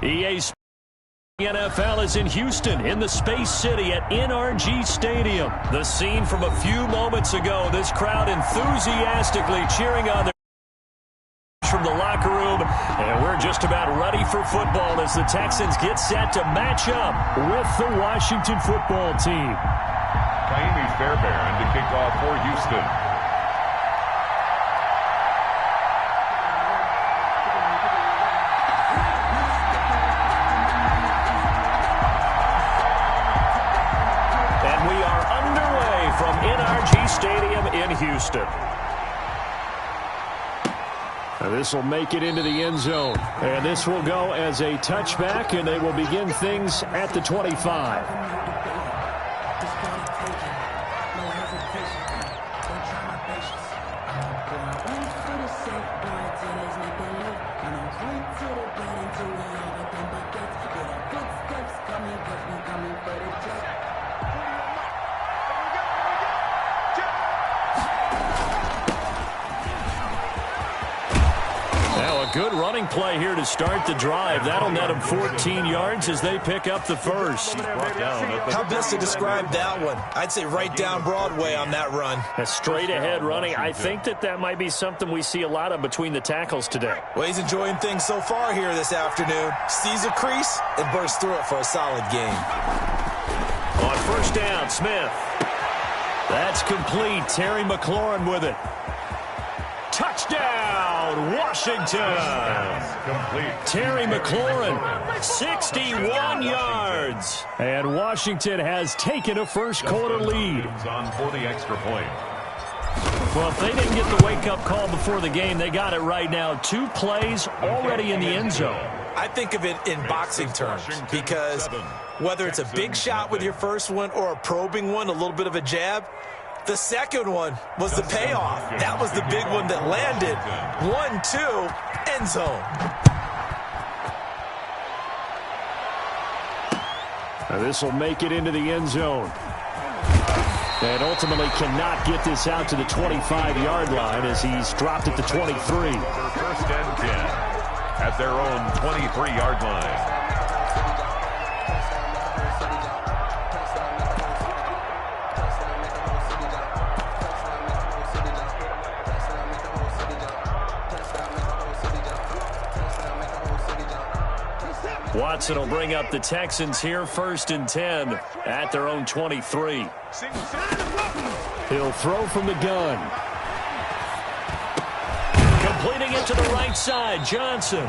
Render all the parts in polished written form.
EA Sports NFL is in Houston in the Space City at NRG Stadium. The scene from a few moments ago, this crowd enthusiastically cheering on from the locker room, and we're just about ready for football as the Texans get set to match up with the Washington football team. Ka'imi Fairbairn to kick off for Houston. And we are underway from NRG Stadium in Houston. This will make it into the end zone. And this will go as a touchback, and they will begin things at the 25. Good running play here to start the drive. That'll net them 14 yards as they pick up the first. How best to describe that one? I'd say right down Broadway on that run. A straight ahead running. I think that might be something we see a lot of between the tackles today. Well, he's enjoying things so far here this afternoon. Sees a crease and bursts through it for a solid game. On first down, Smith. That's complete. Terry McLaurin with it. Touchdown, Washington. Terry McLaurin, 61 yards. And Washington has taken a first quarter lead. On for the extra point. Well, if they didn't get the wake-up call before the game, they got it right now. 2 plays already in the end zone. I think of it in boxing terms because whether it's a big shot with your first one or a probing one, a little bit of a jab, the second one was the payoff. That was the big one that landed. 1-2, end zone. Now this will make it into the end zone. And ultimately cannot get this out to the 25-yard line as he's dropped at the 23. First and 10 at their own 23-yard line. Watson will bring up the Texans here, first and 10 at their own 23. He'll throw from the gun. Completing it to the right side, Johnson.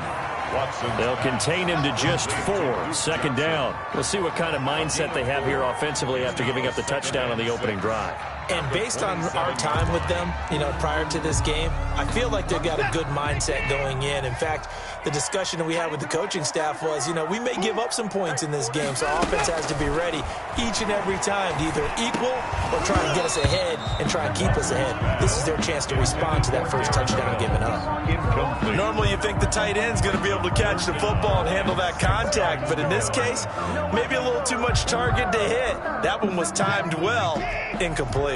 They'll contain him to just 4. Second down. We'll see what kind of mindset they have here offensively after giving up the touchdown on the opening drive. And based on our time with them, prior to this game, I feel like they've got a good mindset going in. In fact, the discussion that we had with the coaching staff was, we may give up some points in this game, so our offense has to be ready each and every time to either equal or try and get us ahead and try and keep us ahead. This is their chance to respond to that first touchdown given up. Incomplete. Normally you think the tight end's going to be able to catch the football and handle that contact, but in this case, maybe a little too much target to hit. That one was timed well. Incomplete.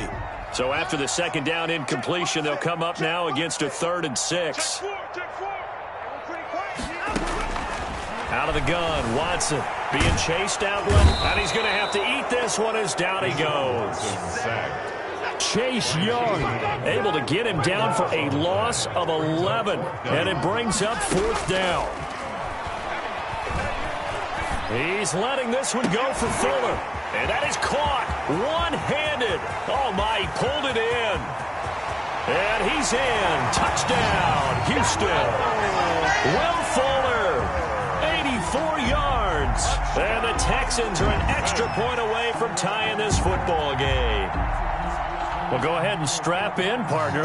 So after the second down incompletion, they'll come up now against a 3rd and 6. Out of the gun, Watson being chased out one, and he's going to have to eat this one as down he goes. Chase Young able to get him down for a loss of 11, and it brings up 4th down. He's letting this one go for Fuller, and that is caught one-handed. Oh, my, he pulled it in. And he's in. Touchdown, Houston. Will Fuller, 84 yards. And the Texans are an extra point away from tying this football game. Well, go ahead and strap in, partner.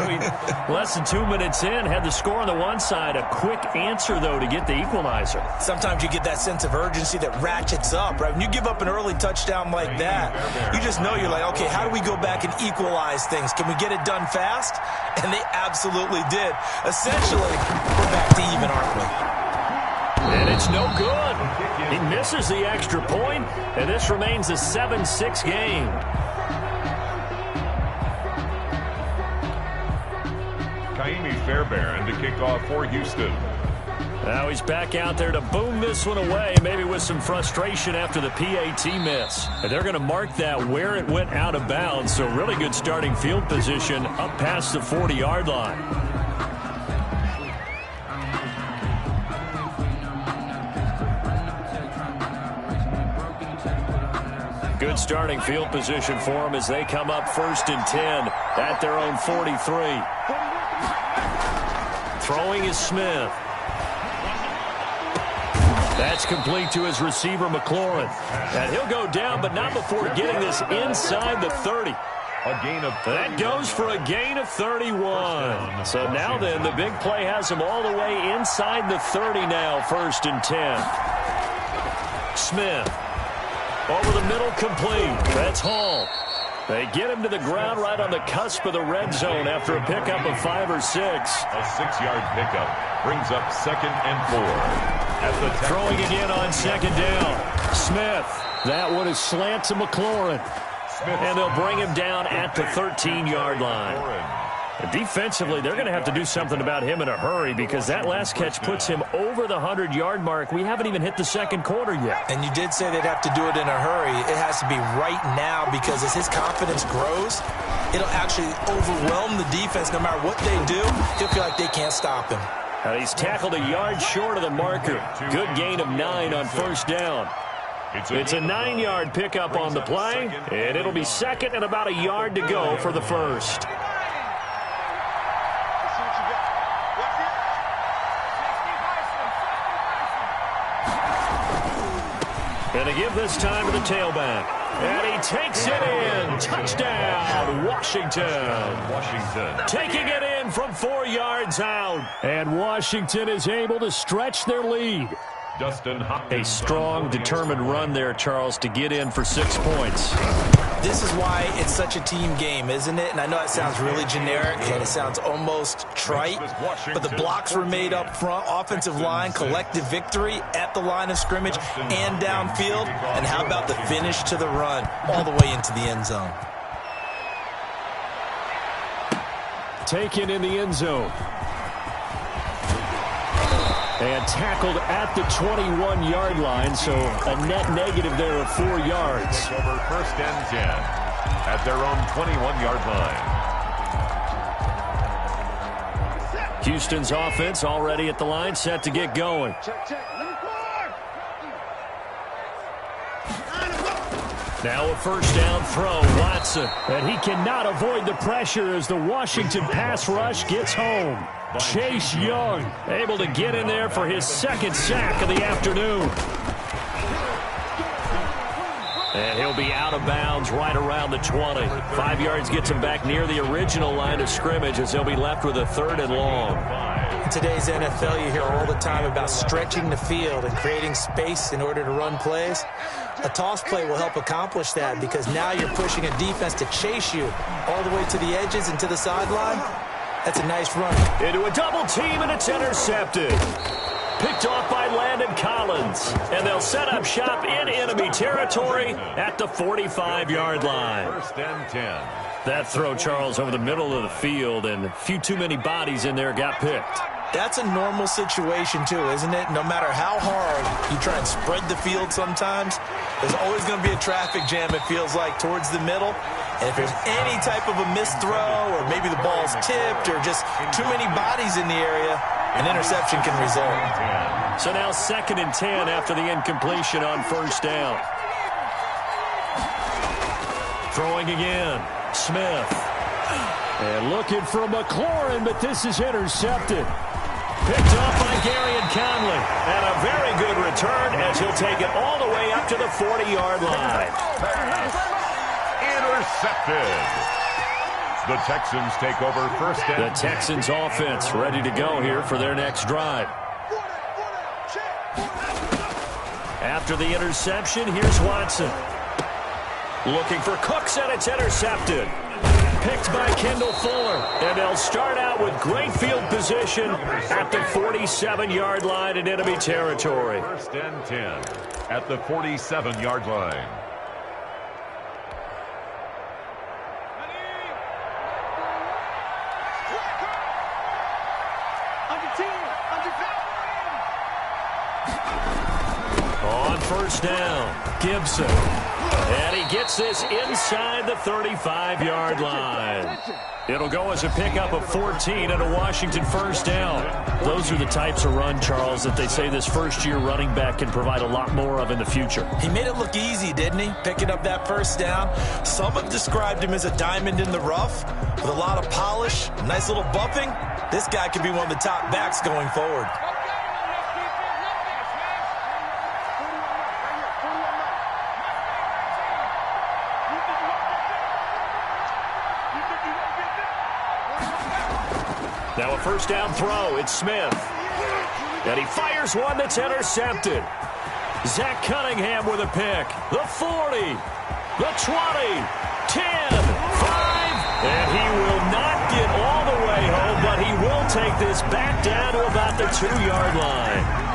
Less than 2 minutes in, had the score on the one side. A quick answer, though, to get the equalizer. Sometimes you get that sense of urgency that ratchets up, right? When you give up an early touchdown like that, you just know you're like, okay, how do we go back and equalize things? Can we get it done fast? And they absolutely did. Essentially, we're back to even, aren't we? And it's no good. He misses the extra point, and this remains a 7-6 game. Ka'imi Fairbairn to kick off for Houston. Now he's back out there to boom this one away, maybe with some frustration after the PAT miss. And they're going to mark that where it went out of bounds, so really good starting field position up past the 40-yard line. Good starting field position for them as they come up 1st and 10 at their own 43. Throwing is Smith. That's complete to his receiver, McLaurin. And he'll go down, but not before getting this inside the 30. A gain of 31. That goes for a gain of 31. So now then, the big play has him all the way inside the 30 now, 1st and 10. Smith. Over the middle, complete. That's Hall. They get him to the ground right on the cusp of the red zone after a pickup of 5 or 6. A 6-yard pickup brings up 2nd and 4. Throwing again on 2nd down. Smith. That one is slant to McLaurin. And they'll bring him down at the 13-yard line. Defensively, they're going to have to do something about him in a hurry because that last catch puts him over the 100-yard mark. We haven't even hit the 2nd quarter yet. And you did say they'd have to do it in a hurry. It has to be right now because as his confidence grows, it'll actually overwhelm the defense. No matter what they do, he'll feel like they can't stop him. And he's tackled a yard short of the marker. Good gain of 9 on 1st down. It's a 9-yard pickup on the play, and it'll be 2nd and about a yard to go for the 1st. And they give this time to the tailback. And he takes it in. Touchdown, Washington. Taking it in from 4 yards out. And Washington is able to stretch their lead. A strong, determined run there, Charles, to get in for 6 points. This is why it's such a team game, isn't it? And I know it sounds really generic and it sounds almost trite, but the blocks were made up front, offensive line, collective victory at the line of scrimmage and downfield. And how about the finish to the run all the way into the end zone? Taken in the end zone. And tackled at the 21-yard line, so a net negative there of 4 yards. Over 1st and 10 at their own 21-yard line. Houston's offense already at the line, set to get going. Now a 1st down throw, Watson. And he cannot avoid the pressure as the Washington pass rush gets home. Chase Young able to get in there for his 2nd sack of the afternoon. And he'll be out of bounds right around the 20. 5 yards gets him back near the original line of scrimmage as they'll be left with a 3rd and long. In today's NFL, you hear all the time about stretching the field and creating space in order to run plays. A toss play will help accomplish that because now you're pushing a defense to chase you all the way to the edges and to the sideline. That's a nice run. Into a double team, and it's intercepted. Picked off by Landon Collins. And they'll set up shop in enemy territory at the 45-yard line. 1st and 10. That throw, Charles, over the middle of the field, and a few too many bodies in there got picked. That's a normal situation, too, isn't it? No matter how hard you try and spread the field sometimes, there's always going to be a traffic jam, it feels like, towards the middle. And if there's any type of a missed throw or maybe the ball's tipped or just too many bodies in the area, an interception can result. So now 2nd and 10 after the incompletion on 1st down. Throwing again. Smith. And looking for McLaurin, but this is intercepted. Picked off by Garyon Conley. And a very good return as he'll take it all the way up to the 40-yard line. Intercepted. The Texans take over 1st and 10. The Texans offense ready to go here for their next drive. After the interception, here's Watson. Looking for Cooks, and it's intercepted. Picked by Kendall Fuller. And they'll start out with great field position at the 47-yard line in enemy territory. 1st and 10 at the 47-yard line. first down. Gibson. And he gets this inside the 35-yard line. It'll go as a pickup of 14 and a Washington first down. Those are the types of run, Charles, that they say this first-year running back can provide a lot more of in the future. He made it look easy, didn't he? Picking up that first down. Some have described him as a diamond in the rough with a lot of polish, nice little buffing. This guy could be one of the top backs going forward. Now a first down throw. It's Smith. And he fires one that's intercepted. Zach Cunningham with a pick. The 40. The 20. 10. 5. And he will not get all the way home, but he will take this back down to about the 2-yard line.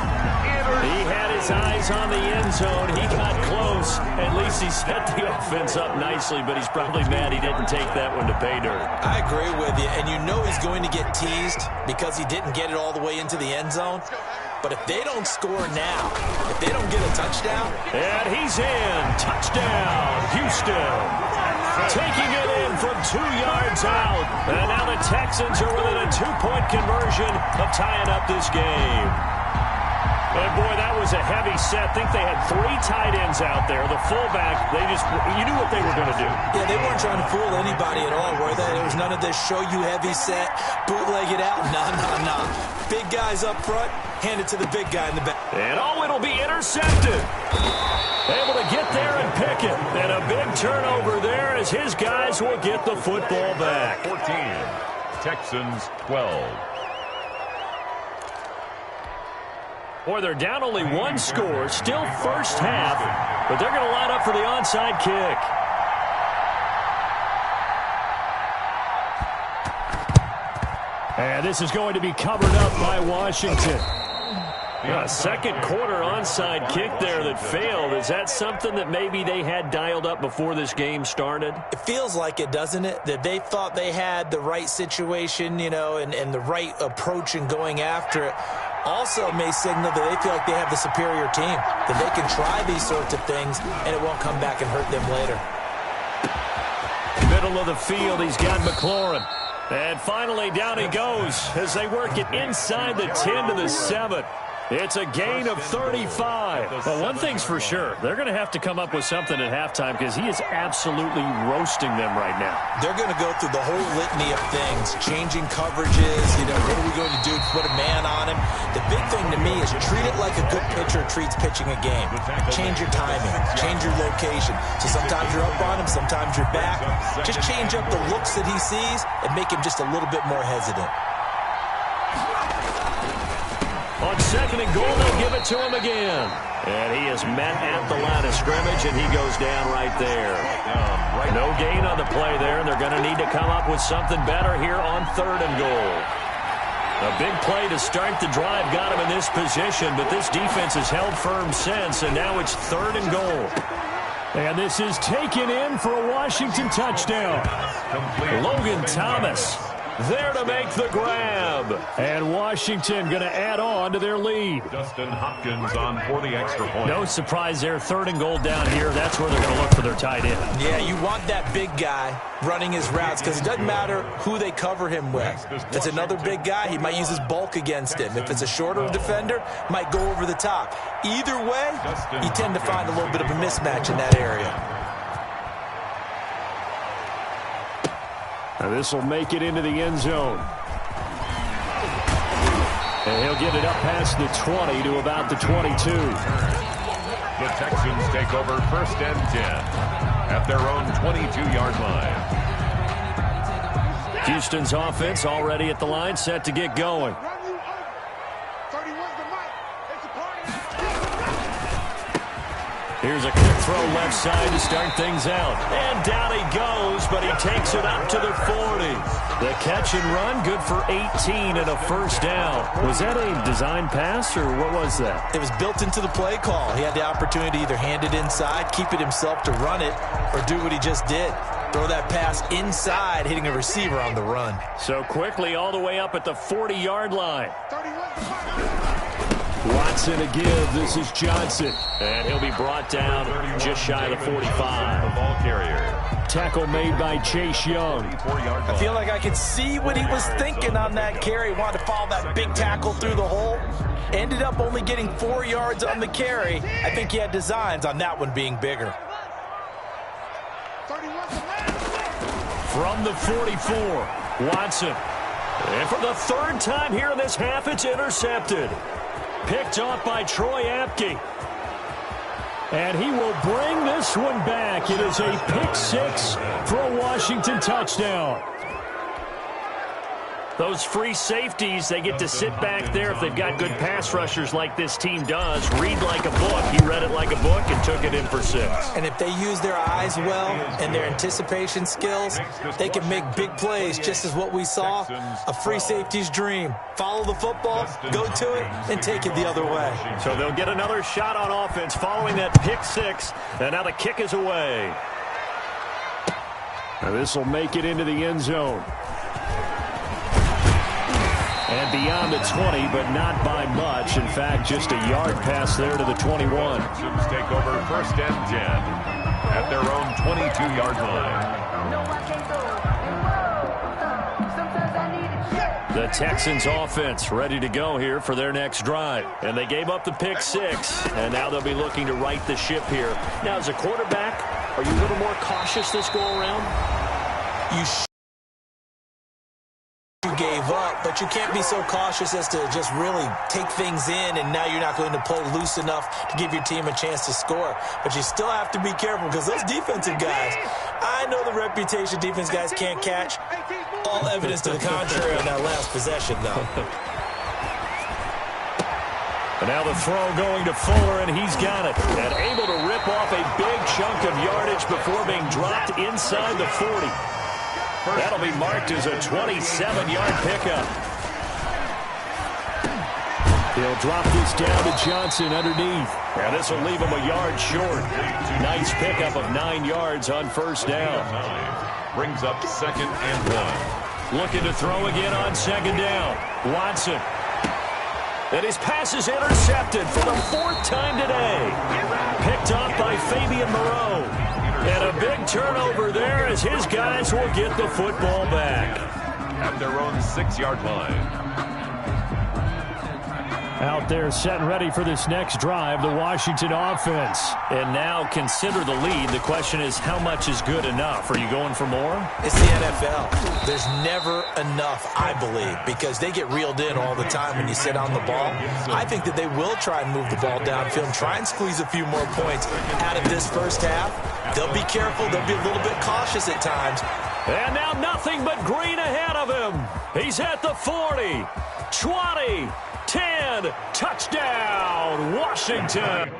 He had his eyes on the end zone. He got close. At least he set the offense up nicely, but he's probably mad he didn't take that one to pay dirt. I agree with you, and you know he's going to get teased because he didn't get it all the way into the end zone. But if they don't score now, if they don't get a touchdown. And he's in. Touchdown, Houston. Taking it in from 2 yards out. And now the Texans are within a 2-point conversion of tying up this game. And, boy, that was a heavy set. I think they had 3 tight ends out there. The fullback, you knew what they were going to do. Yeah, they weren't trying to fool anybody at all, were they? There was none of this show you heavy set, bootleg it out. No. Big guys up front, hand it to the big guy in the back. And, it'll be intercepted. Able to get there and pick it. And a big turnover there as his guys will get the football back. 14, Texans 12. Boy, they're down only 1 score, still first half, but they're going to line up for the onside kick. And this is going to be covered up by Washington. A second quarter onside kick there that failed. Is that something that maybe they had dialed up before this game started? It feels like it, doesn't it? That they thought they had the right situation, and the right approach in going after it. Also may signal that they feel like they have the superior team, that they can try these sorts of things, and it won't come back and hurt them later. Middle of the field, he's got McLaurin. And finally, down he goes as they work it inside the 10 to the 7. It's a gain of 35. Well, one thing's for sure. They're going to have to come up with something at halftime because he is absolutely roasting them right now. They're going to go through the whole litany of things, changing coverages, what are we going to do to put a man on him? The big thing to me is treat it like a good pitcher treats pitching a game. Change your timing, change your location. So sometimes you're up on him, sometimes you're back. Just change up the looks that he sees and make him just a little bit more hesitant. On second and goal, they'll give it to him again. And he is met at the line of scrimmage, and he goes down right there. No gain on the play there, and they're going to need to come up with something better here on third and goal. A big play to start the drive got him in this position, but this defense has held firm since, and now it's third and goal. And this is taken in for a Washington touchdown. Logan Thomas there to make the grab. And Washington going to add on to their lead. Dustin Hopkins on for the extra point. No surprise there. Third and goal down here. That's where they're going to look for their tight end. Yeah, you want that big guy running his routes because it doesn't matter who they cover him with. If it's another big guy, he might use his bulk against him. If it's a shorter defender, might go over the top. Either way, you tend to find a little bit of a mismatch in that area. Now this will make it into the end zone. And he'll get it up past the 20 to about the 22. The Texans take over first and 10 at their own 22-yard line. Houston's offense already at the line, set to get going. Here's a quick throw left side to start things out. And down he goes, but he takes it up to the 40. The catch and run, good for 18 and a first down. Was that a design pass, or what was that? It was built into the play call. He had the opportunity to either hand it inside, keep it himself to run it, or do what he just did. Throw that pass inside, hitting a receiver on the run. So quickly all the way up at the 40-yard line. Watson to give. This is Johnson. And he'll be brought down just shy of the 45. The ball carrier. Tackle made by Chase Young. I feel like I could see what he was thinking on that carry. Wanted to follow that big tackle through the hole. Ended up only getting 4 yards on the carry. I think he had designs on that one being bigger. From the 44, Watson. And for the third time here in this half, it's intercepted. Picked off by Troy Apke. And he will bring this one back. It is a pick six for a Washington touchdown. Those free safeties, they get to sit back there if they've got good pass rushers like this team does. Read like a book. He read it like a book and took it in for 6. And if they use their eyes well and their anticipation skills, they can make big plays, just as what we saw, a free safety's dream. Follow the football, go to it, and take it the other way. So they'll get another shot on offense following that pick six, and now the kick is away. This will make it into the end zone. And beyond the 20, but not by much. In fact, just a yard pass there to the 21. Texans take over first and 10 at their own 22-yard line. The Texans offense ready to go here for their next drive. And they gave up the pick six, and now they'll be looking to right the ship here. Now, as a quarterback, are you a little more cautious this go-around? You gave up, but you can't be so cautious as to just really take things in, and now you're not going to play loose enough to give your team a chance to score. But you still have to be careful because those defensive guys, I know the reputation defense guys can't catch. All evidence to the contrary on that last possession, though. And now the throw going to Fuller, and he's got it. And able to rip off a big chunk of yardage before being dropped inside the 40. That'll be marked as a 27-yard pickup. He'll drop this down to Johnson underneath. And this will leave him a yard short. Nice pickup of 9 yards on first down. Brings up 2nd and 1. Looking to throw again on 2nd down. Watson. And his pass is intercepted for the 4th time today. Picked off by Fabian Moreau. And a big turnover there as his guys will get the football back. At their own 6-yard line. Out there set and ready for this next drive, the Washington offense. And now consider the lead. The question is, how much is good enough? Are you going for more? It's the NFL. There's never enough, I believe, because they get reeled in all the time when you sit on the ball. I think that they will try and move the ball downfield and try and squeeze a few more points out of this first half. They'll be careful. They'll be a little bit cautious at times. And now nothing but green ahead of him. He's at the 40, 20, 10, touchdown, Washington.